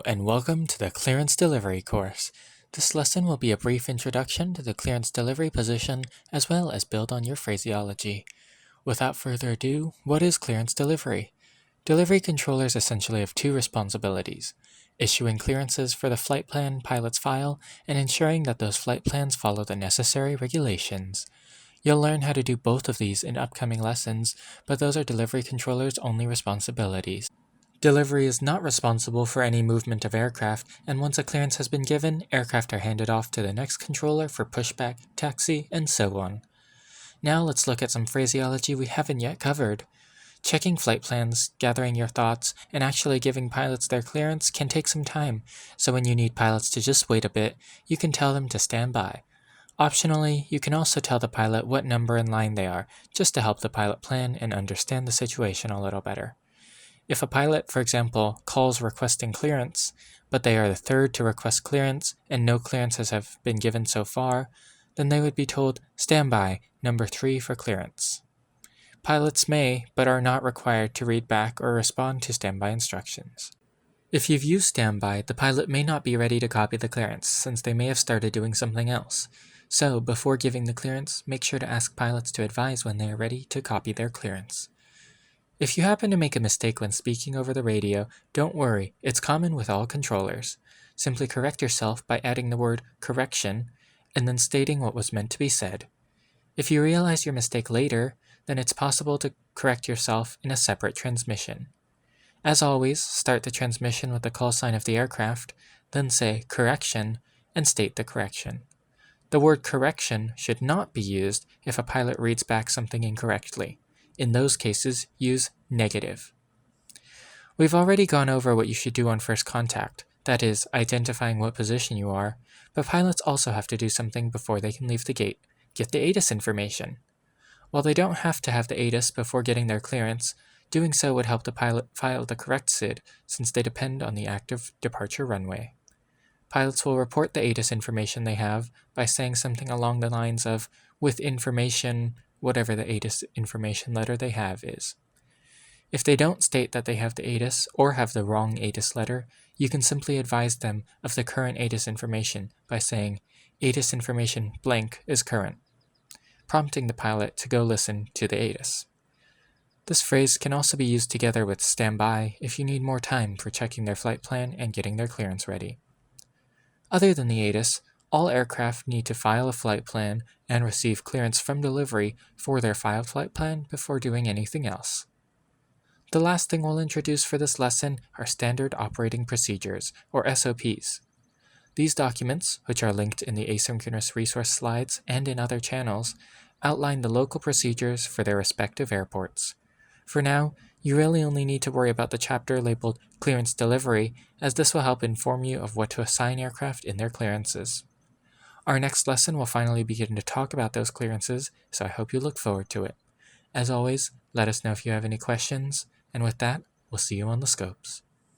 and welcome to the Clearance Delivery course. This lesson will be a brief introduction to the clearance delivery position as well as build on your phraseology. Without further ado, what is clearance delivery? Delivery controllers essentially have two responsibilities: issuing clearances for the flight plan pilot's file and ensuring that those flight plans follow the necessary regulations. You'll learn how to do both of these in upcoming lessons, but those are delivery controllers' only responsibilities. Delivery is not responsible for any movement of aircraft, and once a clearance has been given, aircraft are handed off to the next controller for pushback, taxi, and so on. Now let's look at some phraseology we haven't yet covered. Checking flight plans, gathering your thoughts, and actually giving pilots their clearance can take some time, so when you need pilots to just wait a bit, you can tell them to stand by. Optionally, you can also tell the pilot what number in line they are, just to help the pilot plan and understand the situation a little better. If a pilot, for example, calls requesting clearance, but they are the third to request clearance and no clearances have been given so far, then they would be told, "Stand by, number 3 for clearance." Pilots may, but are not required to read back or respond to standby instructions. If you've used standby, the pilot may not be ready to copy the clearance, since they may have started doing something else. So, before giving the clearance, make sure to ask pilots to advise when they are ready to copy their clearance. If you happen to make a mistake when speaking over the radio, don't worry, it's common with all controllers. Simply correct yourself by adding the word correction and then stating what was meant to be said. If you realize your mistake later, then it's possible to correct yourself in a separate transmission. As always, start the transmission with the call sign of the aircraft, then say correction and state the correction. The word correction should not be used if a pilot reads back something incorrectly. In those cases, use negative. We've already gone over what you should do on first contact, that is, identifying what position you are, but pilots also have to do something before they can leave the gate: get the ATIS information. While they don't have to have the ATIS before getting their clearance, doing so would help the pilot file the correct SID since they depend on the active departure runway. Pilots will report the ATIS information they have by saying something along the lines of, "with information," whatever the ATIS information letter they have is. If they don't state that they have the ATIS or have the wrong ATIS letter, you can simply advise them of the current ATIS information by saying, "ATIS information blank is current," prompting the pilot to go listen to the ATIS. This phrase can also be used together with "stand by" if you need more time for checking their flight plan and getting their clearance ready. Other than the ATIS, all aircraft need to file a flight plan and receive clearance from delivery for their filed flight plan before doing anything else. The last thing we'll introduce for this lesson are Standard Operating Procedures, or SOPs. These documents, which are linked in the asynchronous resource slides and in other channels, outline the local procedures for their respective airports. For now, you really only need to worry about the chapter labeled Clearance Delivery, as this will help inform you of what to assign aircraft in their clearances. Our next lesson will finally begin to talk about those clearances, so I hope you look forward to it. As always, let us know if you have any questions, and with that, we'll see you on the scopes.